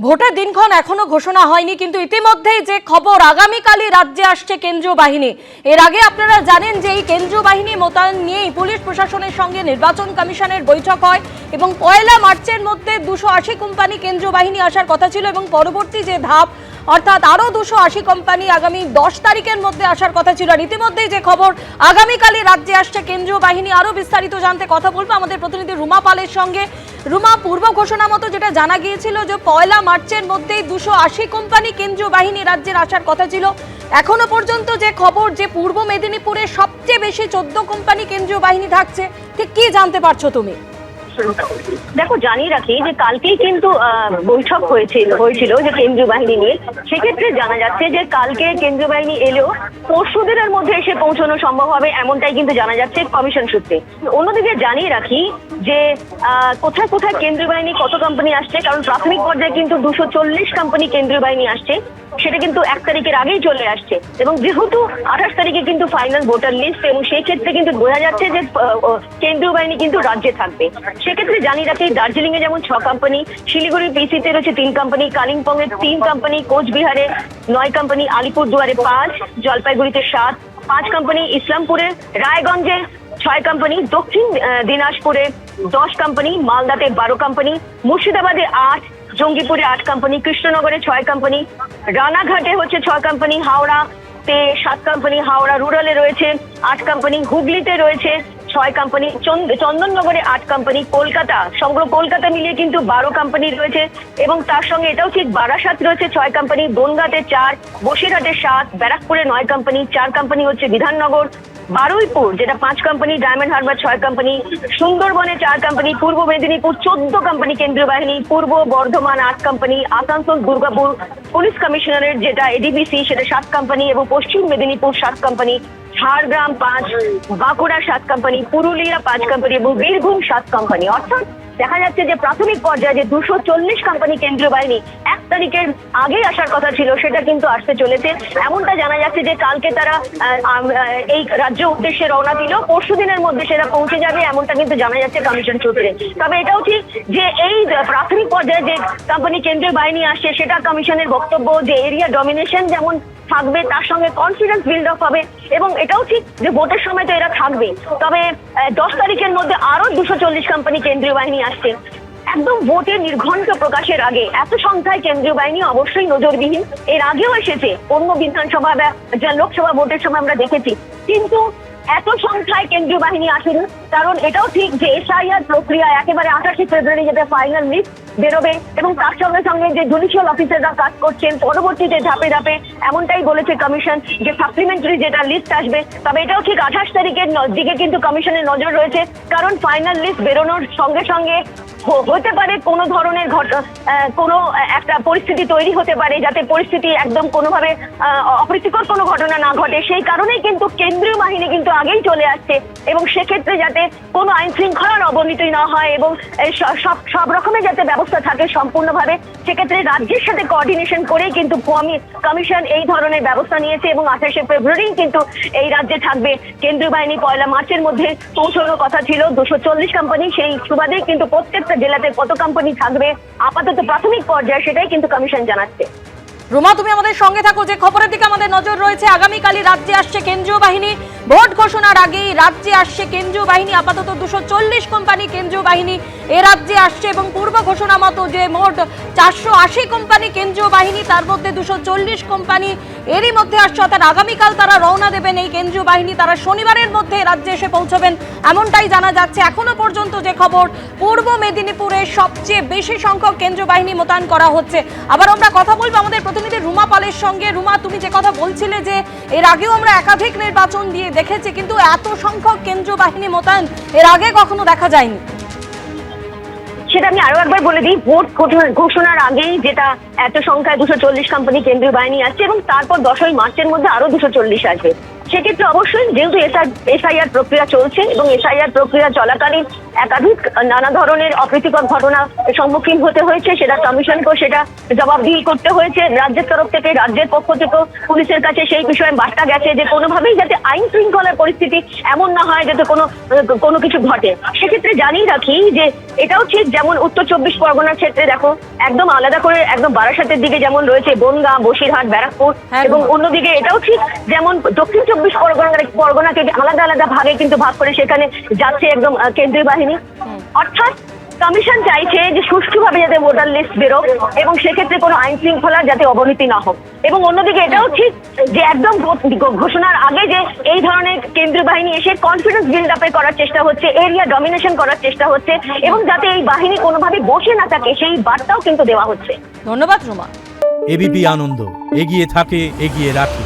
ভোটের দিনক্ষণ এখনো ঘোষণা হয়নি, কিন্তু ইতিমধ্যেই যে খবর আগামীকালই রাজ্যে আসছে কেন্দ্রীয় বাহিনী। এর আগে আপনারা জানেন যে এই কেন্দ্রীয় বাহিনী মোতায়েন নিয়েই পুলিশ প্রশাসনের সঙ্গে নির্বাচন কমিশনের বৈঠক হয় এবং 1 মার্চের মধ্যে 280 কোম্পানি কেন্দ্রীয় বাহিনী আসার কথা ছিল এবং পরবর্তী যে ধাপ অর্থাৎ আরও 280 কোম্পানি আগামী 10 তারিখের মধ্যে আসার কথা ছিল। আর ইতিমধ্যেই যে খবর আগামীকালই রাজ্যে আসছে কেন্দ্রীয় বাহিনী। আরও বিস্তারিত জানতে কথা বলবো আমাদের প্রতিনিধি রুমা পালের সঙ্গে। রুমা, পূর্ব ঘোষণা মতো যেটা জানা গিয়েছিল যে 1 মার্চের মধ্যেই 280 কোম্পানি কেন্দ্রীয় বাহিনী রাজ্যের আসার কথা ছিল, এখনো পর্যন্ত যে খবর যে পূর্ব মেদিনীপুরে সবচেয়ে বেশি 14 কোম্পানি কেন্দ্রীয় বাহিনী থাকছে, ঠিক কি জানতে পারছো তুমি? দেখো, জানিয়ে রাখি যে কালকেই কিন্তু বৈঠক হয়েছিল যে কেন্দ্রীয় বাহিনী নিয়ে। সেক্ষেত্রে জানা যাচ্ছে যে কালকে কেন্দ্রীয় বাহিনী এলেও পরশুদিনের মধ্যে এসে পৌঁছানো সম্ভব হবে, এমনটাই কিন্তু জানা যাচ্ছে কমিশন সূত্রে। অন্যদিকে জানিয়ে রাখি যে কোথায় কোথায় কেন্দ্রীয় বাহিনী কত কোম্পানি আসছে, কারণ প্রাথমিক পর্যায়ে কিন্তু 240 কোম্পানি কেন্দ্রীয় বাহিনী আসছে, সেটা কিন্তু 1 তারিখের আগেই চলে আসছে। এবং যেহেতু 28 তারিখে কিন্তু ফাইনাল ভোটার লিস্ট, এবং সেই ক্ষেত্রে কিন্তু বোঝা যাচ্ছে যে কেন্দ্রীয় বাহিনী কিন্তু রাজ্যে থাকবে। সেক্ষেত্রে জানিয়ে রাখি দার্জিলিং এ যেমন 6 কোম্পানি, শিলিগুড়ি পিসিতে রয়েছে 3 কোম্পানি, কালিম্পং এ 3 কোম্পানি, কোচবিহারে 9 কোম্পানি, আলিপুরদুয়ারে 5, জলপাইগুড়িতে 7, 5 কোম্পানি, ইসলামপুরে, রায়গঞ্জে 6 কোম্পানি, দক্ষিণ দিনাজপুরে 10 কোম্পানি, মালদাতে 12 কোম্পানি, মুর্শিদাবাদে 8, জঙ্গিপুরে 8 কোম্পানি, কৃষ্ণনগরে 6 কোম্পানি, রানাঘাটে হচ্ছে 6 কোম্পানি, হাওড়াতে 7 কোম্পানি, হাওড়া রুরালে রয়েছে 8 কোম্পানি, হুগলিতে রয়েছে 6 কোম্পানি, চন্দননগরে 8 কোম্পানি, কলকাতা সমগ্র কলকাতা মিলিয়ে কিন্তু 12 কোম্পানি রয়েছে। এবং তার সঙ্গে এটাও ঠিক বারাসাত রয়েছে 6 কোম্পানি, বনগাঁতে 4, বসিরহাটে 7, ব্যারাকপুরে 9 কোম্পানি, 4 কোম্পানি হচ্ছে বিধাননগর, বারুইপুর যেটা 5 কোম্পানি, ডায়মন্ড হারবার 6 কোম্পানি, সুন্দরবনে 4 কোম্পানি, পূর্ব মেদিনীপুর 14 কোম্পানি কেন্দ্রীয় বাহিনী, পূর্ব বর্ধমান 8 কোম্পানি, আসানসোল দুর্গাপুর পুলিশ কমিশনারের যেটা এডিবিসি সেটা 7 কোম্পানি, এবং পশ্চিম Medinipur 7 company, Jhargram 5, Bankura 7 company, Purulia 5 company এবং বীরভূম 7 কোম্পানি। অর্থাৎ দেখা যাচ্ছে যে প্রাথমিক পর্যায়ে যে 240 কোম্পানি কেন্দ্রীয় বাহিনী 1 তারিখের আগে আসার কথা ছিল, সেটা কিন্তু আসতে চলেছে। এমনটা জানা যাচ্ছে যে কালকে তারা এই রাজ্য উদ্দেশ্যে রওনা দিল, পরশু দিনের মধ্যে সেটা পৌঁছে যাবে, এমনটা কিন্তু জানা যাচ্ছে কমিশন সূত্রে। তবে এটাও ঠিক যে এই প্রাথমিক পর্যায়ে যে কোম্পানি কেন্দ্রীয় বাহিনী আসছে, সেটা কমিশনের বক্তব্য যে এরিয়া ডমিনেশন যেমন থাকবে, তার সঙ্গে কনফিডেন্স বিল্ড আপ হবে, এবং এটাও ঠিক যে ভোটের সময় তো এরা থাকবে। তবে 10 তারিখের মধ্যে আরো 240 কোম্পানি কেন্দ্রীয় বাহিনী আসছে। একদম ভোটের নির্ঘণ্ট প্রকাশের আগে এত সংখ্যায় কেন্দ্রীয় বাহিনী অবশ্যই নজরবিহীন। এর আগেও এসেছে অন্য বিধানসভা বা লোকসভা ভোটের সময় আমরা দেখেছি, কিন্তু এত সংখ্যায় কেন্দ্রীয় বাহিনী আসেনি। কারণ এটাও ঠিক যে এসআইআর প্রক্রিয়া একেবারে 28 ফেব্রুয়ারি যেটা ফাইনাল লিস্ট বেরোবে, এবং তার সঙ্গে সঙ্গে যে জুডিশিয়াল অফিসাররা কাজ করছেন পরবর্তীতে ধাপে ধাপে, এমনটাই বলেছে কমিশন যে সাপ্লিমেন্টারি যেটা লিস্ট আসবে। তবে এটাও ঠিক 28 তারিখের দিকে কিন্তু কমিশনের নজর রয়েছে, কারণ ফাইনাল লিস্ট বেরোনোর সঙ্গে সঙ্গে হতে পারে কোনো ধরনের কোনো একটা পরিস্থিতি তৈরি হতে পারে, যাতে পরিস্থিতি একদম কোনোভাবে অপ্রীতিকর কোনো ঘটনা না ঘটে। সেই কারণেই কিন্তু কেন্দ্রীয় বাহিনী কিন্তু আগেই চলে আসছে, এবং সেক্ষেত্রে যাতে কোনো আইন শৃঙ্খলার অবনতি না হয় এবং সব রকমের যাতে ব্যবস্থা থাকে সম্পূর্ণভাবে, সেক্ষেত্রে রাজ্যের সাথে কোঅর্ডিনেশন করেই কিন্তু কমিশন এই ধরনের ব্যবস্থা নিয়েছে। এবং 28 ফেব্রুয়ারি কিন্তু এই রাজ্যে থাকবে কেন্দ্রীয় বাহিনী। 1 মার্চের মধ্যে পৌঁছানোর কথা ছিল 240 কোম্পানি, সেই সুবাদে কিন্তু প্রত্যেকটা জেলাতে কত কোম্পানি থাকবে আপাতত প্রাথমিক পর্যায়ে সেটাই কিন্তু কমিশন জানাচ্ছে। রুমা, তুমি আমাদের সঙ্গে থাকো। যে খবরের দিকে আমাদের নজর রয়েছে, আগামীকালই রাজ্যে আসছে কেন্দ্রীয় বাহিনী। ভোট ঘোষণার আগেই রাজ্যে আসছে কেন্দ্রীয় বাহিনী। আপাতত 240 কোম্পানি কেন্দ্রীয় বাহিনী এ রাজ্যে আসছে, এবং পূর্ব ঘোষণা মতো যে মোট 480 কোম্পানি কেন্দ্রীয় বাহিনী, তার মধ্যে 240 কোম্পানি এরই মধ্যে আসছে। অর্থাৎ আগামীকাল তারা রওনা দেবেন এই কেন্দ্রীয় বাহিনী, তারা শনিবারের মধ্যে রাজ্যে এসে পৌঁছবেন, এমনটাই জানা যাচ্ছে। এখনো পর্যন্ত যে খবর, পূর্ব মেদিনীপুরে সবচেয়ে বেশি সংখ্যক কেন্দ্রীয় বাহিনী মোতায়েন করা হচ্ছে। আবার আমরা কথা বলবো আমাদের প্রতিনিধি রুমা পালের সঙ্গে। রুমা, তুমি যে কথা বলছিলে যে এর আগেও আমরা একাধিক নির্বাচন দিয়ে দেখেছি, কিন্তু এত সংখ্যক কেন্দ্রীয় বাহিনী মোতায়েন এর আগে কখনো দেখা যায়নি। সেটা আমি আরো একবার বলে দিই, ভোট ঘোষণার আগেই যেটা এত সংখ্যায় 240 কোম্পানি কেন্দ্রীয় বাহিনী আসছে, এবং তারপর 10 মার্চের মধ্যে আরো 240 আসবে। সেক্ষেত্রে অবশ্যই যেহেতু এসআইআর প্রক্রিয়া চলছে, এবং এসআইআর প্রক্রিয়া চলাকালীন একাধিক নানা ধরনের অপ্রীতিকর ঘটনা সম্মুখীন হতে হয়েছে, সেটা কমিশনকেও সেটা জবাবদিহি করতে হয়েছে। রাজ্যের তরফ থেকে, রাজ্যের পক্ষ থেকে পুলিশের কাছে সেই বিষয়ে বার্তা গেছে যে কোনোভাবেই যাতে আইন শৃঙ্খলার পরিস্থিতি এমন না হয় যাতে কোনো কিছু ঘটে। সেক্ষেত্রে জানিয়ে রাখি যে এটাও ঠিক, যেমন উত্তর 24 পরগনার ক্ষেত্রে দেখো একদম আলাদা করে একদম বারাসাতের দিকে যেমন রয়েছে বনগাঁ, বসিরহাট, ব্যারাকপুর, এবং অন্যদিকে এটাও ঠিক যেমন দক্ষিণ 24 পরগনাকে আলাদা আলাদা ভাগে কিন্তু ভাগ করে সেখানে যাচ্ছে একদম কেন্দ্রীয় বাহিনী। অর্থাৎ কমিশন চাইছে যে সুষ্ঠুভাবে যাতে ভোটার লিস্ট বেরোক এবং সেক্ষেত্রে কোনো আইন শৃঙ্খলার যাতে অবনতি না হোক। এবং অন্যদিকে এটাও ঠিক যে একদম ঘোষণার আগে যে এই ধরনের কেন্দ্রীয় বাহিনী এসে কনফিডেন্স বিল্ড আপে করার চেষ্টা হচ্ছে, এরিয়া ডমিনেশন করার চেষ্টা হচ্ছে, এবং যাতে এই বাহিনী কোনোভাবে বসে না থাকে সেই বার্তাও কিন্তু দেওয়া হচ্ছে। ধন্যবাদ রুমা। এবিপি আনন্দ, এগিয়ে থাকে, এগিয়ে রাখে।